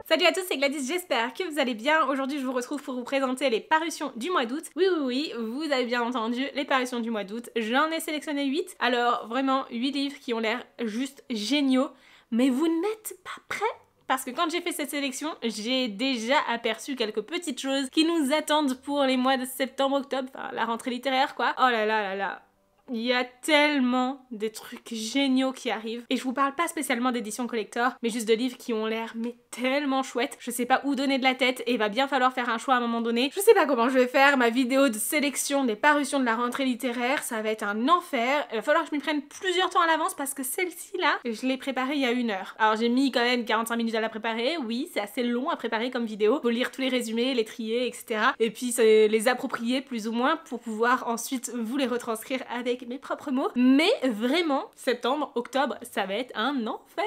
Salut à tous, c'est Gladys, j'espère que vous allez bien. Aujourd'hui je vous retrouve pour vous présenter les parutions du mois d'août. Oui, vous avez bien entendu, les parutions du mois d'août. J'en ai sélectionné 8. Alors vraiment 8 livres qui ont l'air juste géniaux. Mais vous n'êtes pas prêts? Parce que quand j'ai fait cette sélection, j'ai déjà aperçu quelques petites choses qui nous attendent pour les mois de septembre-octobre, enfin la rentrée littéraire quoi. Oh là là là là. Il y a tellement des trucs géniaux qui arrivent. Et je vous parle pas spécialement d'éditions collector, mais juste de livres qui ont l'air mais tellement chouettes. Je sais pas où donner de la tête et il va bien falloir faire un choix à un moment donné. Je sais pas comment je vais faire ma vidéo de sélection des parutions de la rentrée littéraire. Ça va être un enfer. Il va falloir que je m'y prenne plusieurs temps à l'avance parce que celle-ci là, je l'ai préparée il y a 1 heure. Alors j'ai mis quand même 45 minutes à la préparer. Oui, c'est assez long à préparer comme vidéo. Faut lire tous les résumés, les trier, etc. Et puis les approprier plus ou moins pour pouvoir ensuite vous les retranscrire avec mes propres mots, mais vraiment, septembre, octobre, ça va être un enfer.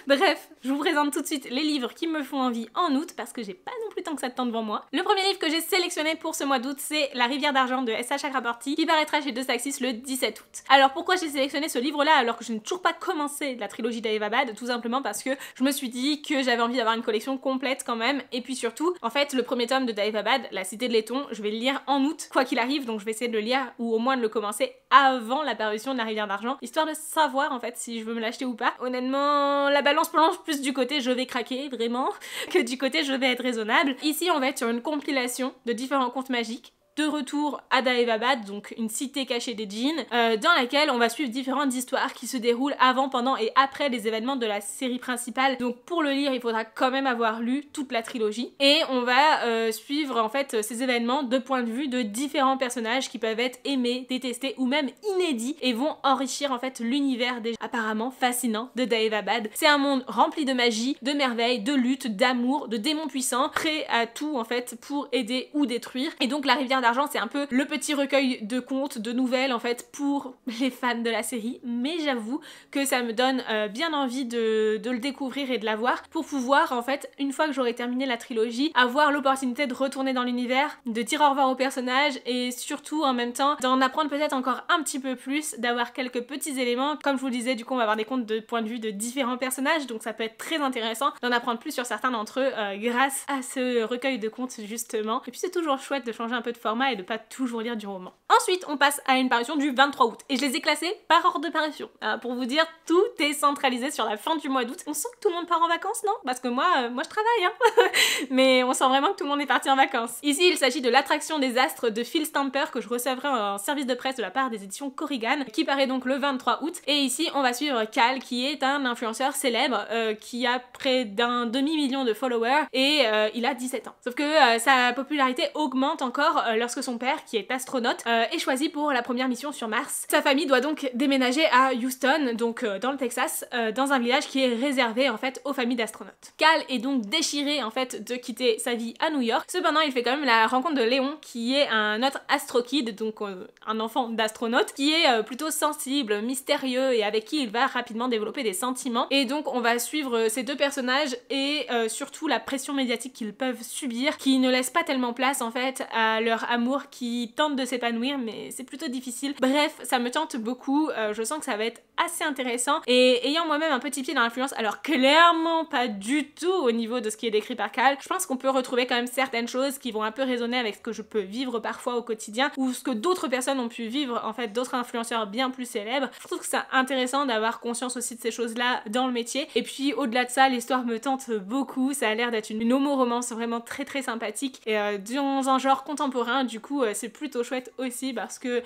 Bref, je vous présente tout de suite les livres qui me font envie en août, parce que j'ai pas non plus tant que ça de temps devant moi. Le premier livre que j'ai sélectionné pour ce mois d'août, c'est La Rivière d'Argent de S.H. Chakraborty, qui paraîtra chez De Saxis le 17 août. Alors pourquoi j'ai sélectionné ce livre-là alors que je n'ai toujours pas commencé la trilogie d'Aevabad? Tout simplement parce que je me suis dit que j'avais envie d'avoir une collection complète quand même, et puis surtout, en fait, le premier tome de Daevabad, La Cité de Laiton, je vais le lire en août, quoi qu'il arrive, donc je vais essayer de le lire, ou au moins de le commencer avant la parution de La Rivière d'Argent, histoire de savoir en fait si je veux me l'acheter ou pas. Honnêtement, la balance penche plus du côté je vais craquer, vraiment, que du côté je vais être raisonnable. Ici, on va être sur une compilation de différents contes magiques, de retour à Daevabad, donc une cité cachée des djinns, dans laquelle on va suivre différentes histoires qui se déroulent avant, pendant et après les événements de la série principale. Donc pour le lire, il faudra quand même avoir lu toute la trilogie. Et on va suivre en fait ces événements de point de vue de différents personnages qui peuvent être aimés, détestés ou même inédits et vont enrichir en fait l'univers déjà apparemment fascinant de Daevabad. C'est un monde rempli de magie, de merveilles, de lutte, d'amour, de démons puissants, prêts à tout en fait pour aider ou détruire. Et donc La Rivière d'Argent, c'est un peu le petit recueil de contes, de nouvelles en fait pour les fans de la série, mais j'avoue que ça me donne bien envie de le découvrir et de la voir pour pouvoir en fait, une fois que j'aurai terminé la trilogie, avoir l'opportunité de retourner dans l'univers, de dire au revoir aux personnages et surtout en même temps d'en apprendre peut-être encore un petit peu plus, d'avoir quelques petits éléments. Comme je vous le disais, du coup on va avoir des contes de point de vue de différents personnages, donc ça peut être très intéressant d'en apprendre plus sur certains d'entre eux grâce à ce recueil de contes justement. Et puis c'est toujours chouette de changer un peu de format et de pas toujours lire du roman. Ensuite, on passe à une parution du 23 août et je les ai classés par ordre de parution. Pour vous dire, tout est centralisé sur la fin du mois d'août. On sent que tout le monde part en vacances, non? Parce que moi je travaille, hein. Mais on sent vraiment que tout le monde est parti en vacances. Ici, il s'agit de L'Attraction des Astres de Phil Stamper que je recevrai en service de presse de la part des éditions Corrigan, qui paraît donc le 23 août. Et ici, on va suivre Cal, qui est un influenceur célèbre qui a près d'un demi-million de followers et il a 17 ans. Sauf que sa popularité augmente encore lorsque son père, qui est astronaute, est choisi pour la première mission sur Mars. Sa famille doit donc déménager à Houston, donc dans le Texas, dans un village qui est réservé en fait aux familles d'astronautes. Cal est donc déchiré en fait de quitter sa vie à New York. Cependant, il fait quand même la rencontre de Léon, qui est un autre astro-kid, donc un enfant d'astronaute, qui est plutôt sensible, mystérieux et avec qui il va rapidement développer des sentiments. Et donc on va suivre ces deux personnages et surtout la pression médiatique qu'ils peuvent subir, qui ne laisse pas tellement place en fait à leur amour qui tente de s'épanouir, mais c'est plutôt difficile. Bref, ça me tente beaucoup, je sens que ça va être assez intéressant, et ayant moi-même un petit pied dans l'influence, alors clairement pas du tout au niveau de ce qui est décrit par Cal, je pense qu'on peut retrouver quand même certaines choses qui vont un peu résonner avec ce que je peux vivre parfois au quotidien, ou ce que d'autres personnes ont pu vivre, en fait, d'autres influenceurs bien plus célèbres. Je trouve que c'est intéressant d'avoir conscience aussi de ces choses-là dans le métier, et puis au-delà de ça, l'histoire me tente beaucoup, ça a l'air d'être une homo-romance vraiment très très sympathique, et dans un genre contemporain, du coup c'est plutôt chouette aussi parce que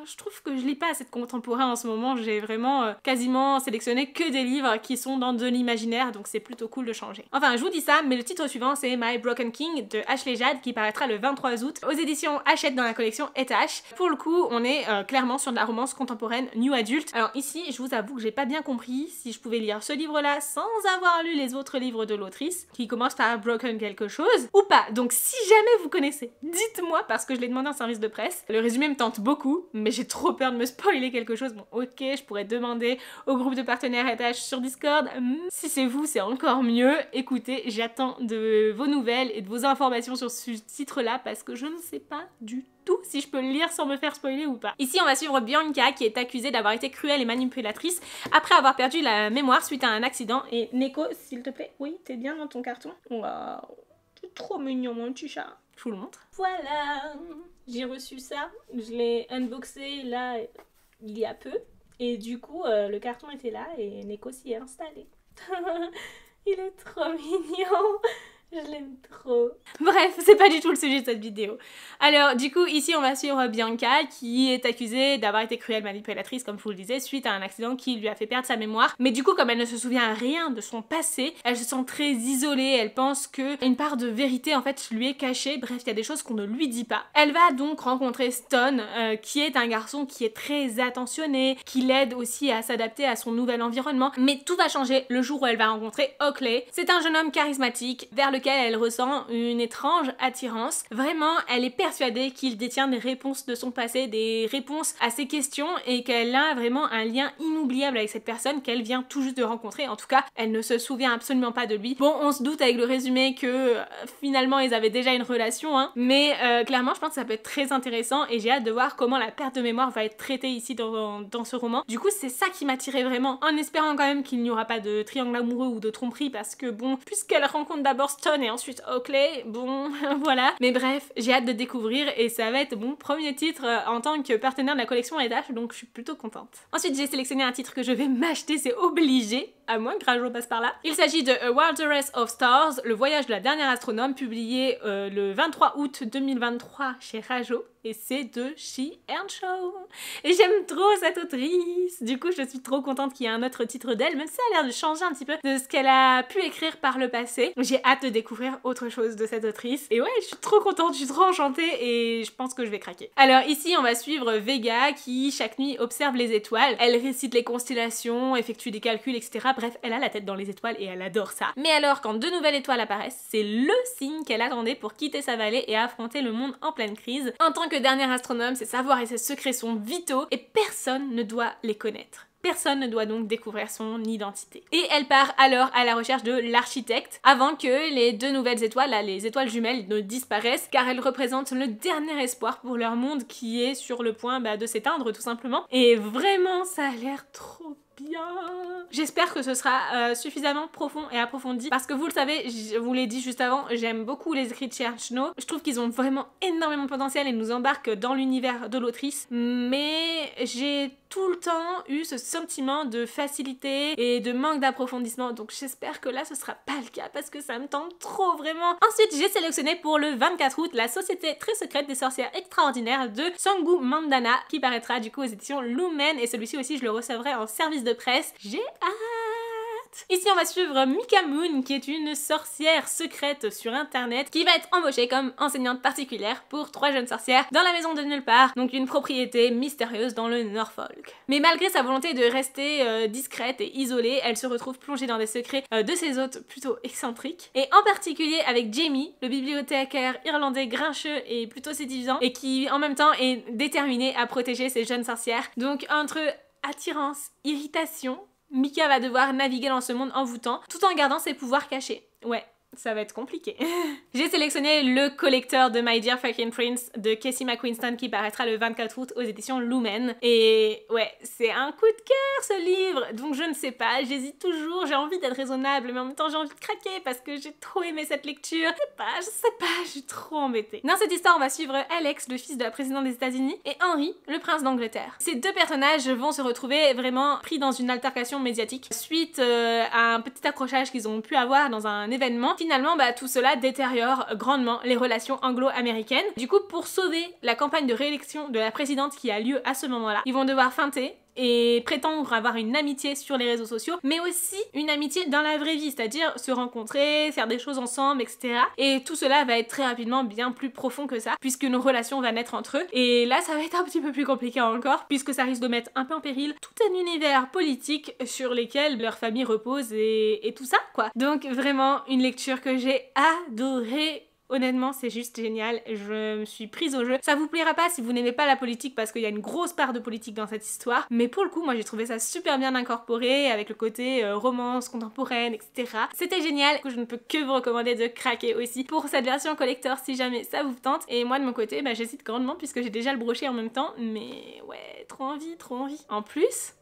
je trouve que je lis pas assez de contemporain en ce moment. J'ai vraiment quasiment sélectionné que des livres qui sont dans de l'imaginaire, donc c'est plutôt cool de changer. Enfin, je vous dis ça, mais le titre suivant c'est My Broken King de Ashley Jade, qui paraîtra le 23 août aux éditions Hachette dans la collection Etash. Pour le coup, on est clairement sur de la romance contemporaine new adulte. Alors ici, je vous avoue que j'ai pas bien compris si je pouvais lire ce livre-là sans avoir lu les autres livres de l'autrice, qui commencent par Broken quelque chose, ou pas. Donc si jamais vous connaissez, dites-moi, parce que je l'ai demandé en service de presse. Le résumé me tente beaucoup, mais j'ai trop peur de me spoiler quelque chose. Bon, ok, je pourrais demander au groupe groupe de partenaires RH sur Discord. Si c'est vous, c'est encore mieux. Écoutez, j'attends de vos nouvelles et de vos informations sur ce titre-là parce que je ne sais pas du tout si je peux le lire sans me faire spoiler ou pas. Ici, on va suivre Bianca qui est accusée d'avoir été cruelle et manipulatrice après avoir perdu la mémoire suite à un accident. Et Neko, s'il te plaît, oui, t'es bien dans ton carton. Waouh, c'est trop mignon mon petit chat. Je vous le montre. Voilà, j'ai reçu ça. Je l'ai unboxé là il y a peu. Et du coup, le carton était là et Neko s'y est installé. Il est trop mignon. Je l'aime trop. Bref, c'est pas du tout le sujet de cette vidéo. Alors, du coup, ici, on va suivre Bianca qui est accusée d'avoir été cruelle manipulatrice, comme je vous le disais, suite à un accident qui lui a fait perdre sa mémoire. Mais du coup, comme elle ne se souvient rien de son passé, elle se sent très isolée. Elle pense que une part de vérité, en fait, lui est cachée. Bref, il y a des choses qu'on ne lui dit pas. Elle va donc rencontrer Stone, qui est un garçon qui est très attentionné, qui l'aide aussi à s'adapter à son nouvel environnement. Mais tout va changer le jour où elle va rencontrer Oakley. C'est un jeune homme charismatique vers lequel elle ressent une étrange attirance. Vraiment, elle est persuadée qu'il détient des réponses de son passé, des réponses à ses questions et qu'elle a vraiment un lien inoubliable avec cette personne qu'elle vient tout juste de rencontrer. En tout cas, elle ne se souvient absolument pas de lui. Bon, on se doute avec le résumé que finalement ils avaient déjà une relation, hein, mais clairement je pense que ça peut être très intéressant et j'ai hâte de voir comment la perte de mémoire va être traitée ici dans ce roman. Du coup, c'est ça qui m'attirait vraiment, en espérant quand même qu'il n'y aura pas de triangle amoureux ou de tromperie parce que bon, puisqu'elle rencontre d'abord Stone et ensuite Oakley, bon, voilà. Mais bref, j'ai hâte de découvrir et ça va être mon premier titre en tant que partenaire de la collection RH, donc je suis plutôt contente. Ensuite, j'ai sélectionné un titre que je vais m'acheter, c'est obligé, à moins que Rajo passe par là. Il s'agit de A Wilderess of Stars, le voyage de la dernière astronome, publié le 23 août 2023 chez Rajo. Et c'est de She Earnshaw. Et j'aime trop cette autrice. Du coup, je suis trop contente qu'il y ait un autre titre d'elle, même si ça a l'air de changer un petit peu de ce qu'elle a pu écrire par le passé. J'ai hâte de découvrir autre chose de cette autrice. Et ouais, je suis trop contente, je suis trop enchantée et je pense que je vais craquer. Alors ici, on va suivre Vega qui, chaque nuit, observe les étoiles. Elle récite les constellations, effectue des calculs, etc. Bref, elle a la tête dans les étoiles et elle adore ça. Mais alors, quand de nouvelles étoiles apparaissent, c'est le signe qu'elle attendait pour quitter sa vallée et affronter le monde en pleine crise. En tant que dernier astronome, ses savoirs et ses secrets sont vitaux et personne ne doit les connaître. Personne ne doit donc découvrir son identité. Et elle part alors à la recherche de l'architecte avant que les deux nouvelles étoiles, là, les étoiles jumelles, ne disparaissent car elles représentent le dernier espoir pour leur monde qui est sur le point de s'éteindre tout simplement. Et vraiment, ça a l'air trop bien. J'espère que ce sera suffisamment profond et approfondi parce que vous le savez, je vous l'ai dit juste avant, j'aime beaucoup les écrits de Earnshaw. Je trouve qu'ils ont vraiment énormément de potentiel et nous embarquent dans l'univers de l'autrice, mais j'ai tout le temps eu ce sentiment de facilité et de manque d'approfondissement, donc j'espère que là ce sera pas le cas parce que ça me tente trop vraiment. Ensuite, j'ai sélectionné pour le 24 août La Société très secrète des sorcières extraordinaires de Sangu Mandana qui paraîtra du coup aux éditions Lumen et celui-ci aussi je le recevrai en service de presse. J'ai hâte. Ici on va suivre Mika Moon qui est une sorcière secrète sur internet qui va être embauchée comme enseignante particulière pour 3 jeunes sorcières dans la maison de nulle part, donc une propriété mystérieuse dans le Norfolk. Mais malgré sa volonté de rester discrète et isolée, elle se retrouve plongée dans des secrets de ses hôtes plutôt excentriques, et en particulier avec Jamie, le bibliothécaire irlandais grincheux et plutôt séduisant et qui en même temps est déterminé à protéger ces jeunes sorcières. Donc entre attirance, irritation, Mika va devoir naviguer dans ce monde envoûtant tout en gardant ses pouvoirs cachés. Ouais, ça va être compliqué. J'ai sélectionné Le Collecteur de My Dear Fucking Prince de Casey McQuiston qui paraîtra le 24 août aux éditions Lumen. Et ouais, c'est un coup de cœur ce livre, donc je ne sais pas, j'hésite toujours, j'ai envie d'être raisonnable mais en même temps j'ai envie de craquer parce que j'ai trop aimé cette lecture. Je sais pas, je suis trop embêtée. Dans cette histoire, on va suivre Alex, le fils de la présidente des États-Unis, et Henry, le prince d'Angleterre. Ces deux personnages vont se retrouver vraiment pris dans une altercation médiatique suite à un petit accrochage qu'ils ont pu avoir dans un événement. Finalement, tout cela détériore grandement les relations anglo-américaines. Du coup, pour sauver la campagne de réélection de la présidente qui a lieu à ce moment-là, ils vont devoir feinter et prétendre avoir une amitié sur les réseaux sociaux, mais aussi une amitié dans la vraie vie, c'est-à-dire se rencontrer, faire des choses ensemble, etc. Et tout cela va être très rapidement bien plus profond que ça, puisqu'une relation va naître entre eux. Et là, ça va être un petit peu plus compliqué encore, puisque ça risque de mettre un peu en péril tout un univers politique sur lesquels leur famille repose et tout ça, quoi. Donc vraiment, une lecture que j'ai adorée. Honnêtement, c'est juste génial, je me suis prise au jeu. Ça vous plaira pas si vous n'aimez pas la politique parce qu'il y a une grosse part de politique dans cette histoire, mais pour le coup, moi j'ai trouvé ça super bien incorporé avec le côté romance contemporaine, etc. C'était génial, je ne peux que vous recommander de craquer aussi pour cette version collector si jamais ça vous tente. Et moi de mon côté, bah, j'hésite grandement puisque j'ai déjà le brochet en même temps, mais ouais, trop envie, trop envie. En plus,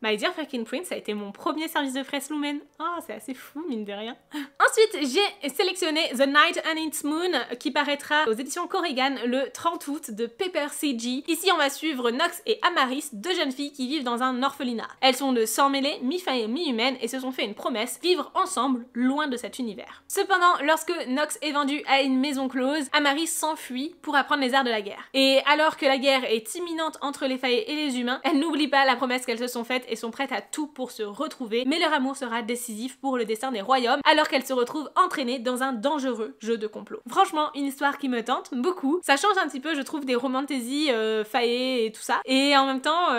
My Dear Firkin Prince a été mon premier service de presse Lumen. Oh, c'est assez fou, mine de rien. Ensuite, j'ai sélectionné The Night and Its Moon, qui paraîtra aux éditions Corrigan le 30 août de Paper CG. Ici, on va suivre Nox et Amaris, deux jeunes filles qui vivent dans un orphelinat. Elles sont de sang mêlé, mi-faille et mi-humaine, et se sont fait une promesse, vivre ensemble, loin de cet univers. Cependant, lorsque Nox est vendu à une maison close, Amaris s'enfuit pour apprendre les arts de la guerre. Et alors que la guerre est imminente entre les faillés et les humains, elles n'oublient pas la promesse qu'elles se sont faites et sont prêtes à tout pour se retrouver, mais leur amour sera décisif pour le destin des royaumes, alors qu'elles se retrouvent entraînées dans un dangereux jeu de complot. Franchement, une histoire qui me tente beaucoup. Ça change un petit peu, je trouve, des romantaisies faillées et tout ça. Et en même temps,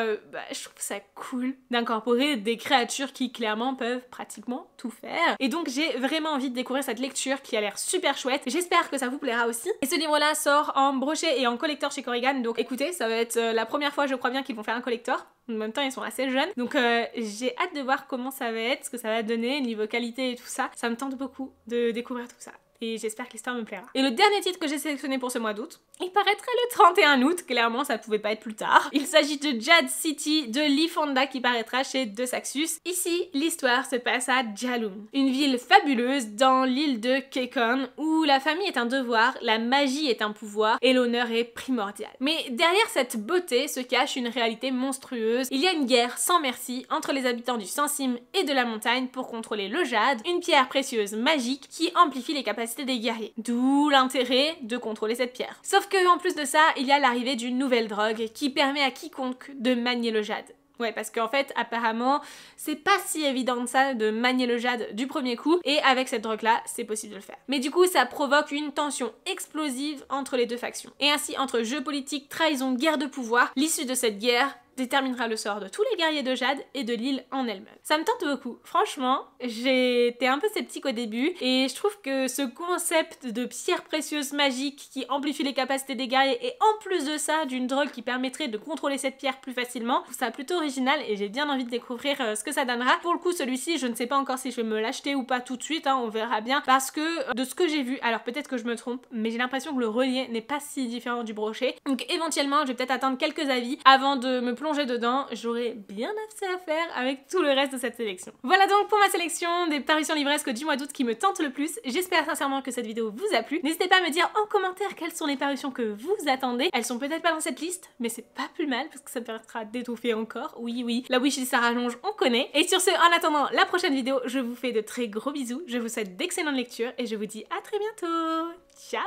je trouve ça cool d'incorporer des créatures qui clairement peuvent pratiquement tout faire. Et donc j'ai vraiment envie de découvrir cette lecture qui a l'air super chouette. J'espère que ça vous plaira aussi. Et ce livre-là sort en brochet et en collector chez Corrigan, donc écoutez, ça va être la première fois, je crois bien, qu'ils vont faire un collector. En même temps, ils sont assez jeunes. Donc j'ai hâte de voir comment ça va être, ce que ça va donner, niveau qualité et tout ça. Ça me tente beaucoup de découvrir tout ça. Et j'espère que l'histoire me plaira. Et le dernier titre que j'ai sélectionné pour ce mois d'août, il paraîtrait le 31 août, clairement ça pouvait pas être plus tard. Il s'agit de Jade City de Lee Fonda qui paraîtra chez De Saxus. Ici, l'histoire se passe à Jaloum, une ville fabuleuse dans l'île de Kekon où la famille est un devoir, la magie est un pouvoir et l'honneur est primordial. Mais derrière cette beauté se cache une réalité monstrueuse. Il y a une guerre sans merci entre les habitants du Sansim et de la montagne pour contrôler le jade, une pierre précieuse magique qui amplifie les capacités des guerriers. D'où l'intérêt de contrôler cette pierre. Sauf que en plus de ça, il y a l'arrivée d'une nouvelle drogue qui permet à quiconque de manier le jade. Ouais, parce qu'en fait, apparemment, c'est pas si évident que ça de manier le jade du premier coup, et avec cette drogue-là, c'est possible de le faire. Mais du coup, ça provoque une tension explosive entre les deux factions. Et ainsi, entre jeu politique, trahison, guerre de pouvoir, l'issue de cette guerre déterminera le sort de tous les guerriers de Jade et de l'île en elle-même. Ça me tente beaucoup. Franchement, j'étais un peu sceptique au début et je trouve que ce concept de pierre précieuse magique qui amplifie les capacités des guerriers et en plus de ça, d'une drogue qui permettrait de contrôler cette pierre plus facilement, je trouve ça plutôt original et j'ai bien envie de découvrir ce que ça donnera. Pour le coup, celui-ci, je ne sais pas encore si je vais me l'acheter ou pas tout de suite, hein, on verra bien, parce que de ce que j'ai vu, alors peut-être que je me trompe, mais j'ai l'impression que le relié n'est pas si différent du brochet, donc éventuellement, je vais peut-être attendre quelques avis avant de me plonger dedans, j'aurai bien assez à faire avec tout le reste de cette sélection. Voilà donc pour ma sélection des parutions livresques du mois d'août qui me tentent le plus. J'espère sincèrement que cette vidéo vous a plu. N'hésitez pas à me dire en commentaire quelles sont les parutions que vous attendez. Elles sont peut-être pas dans cette liste, mais c'est pas plus mal parce que ça me permettra d'étoffer encore. Oui, oui, la wishlist ça rallonge, on connaît. Et sur ce, en attendant la prochaine vidéo, je vous fais de très gros bisous. Je vous souhaite d'excellentes lectures et je vous dis à très bientôt. Ciao!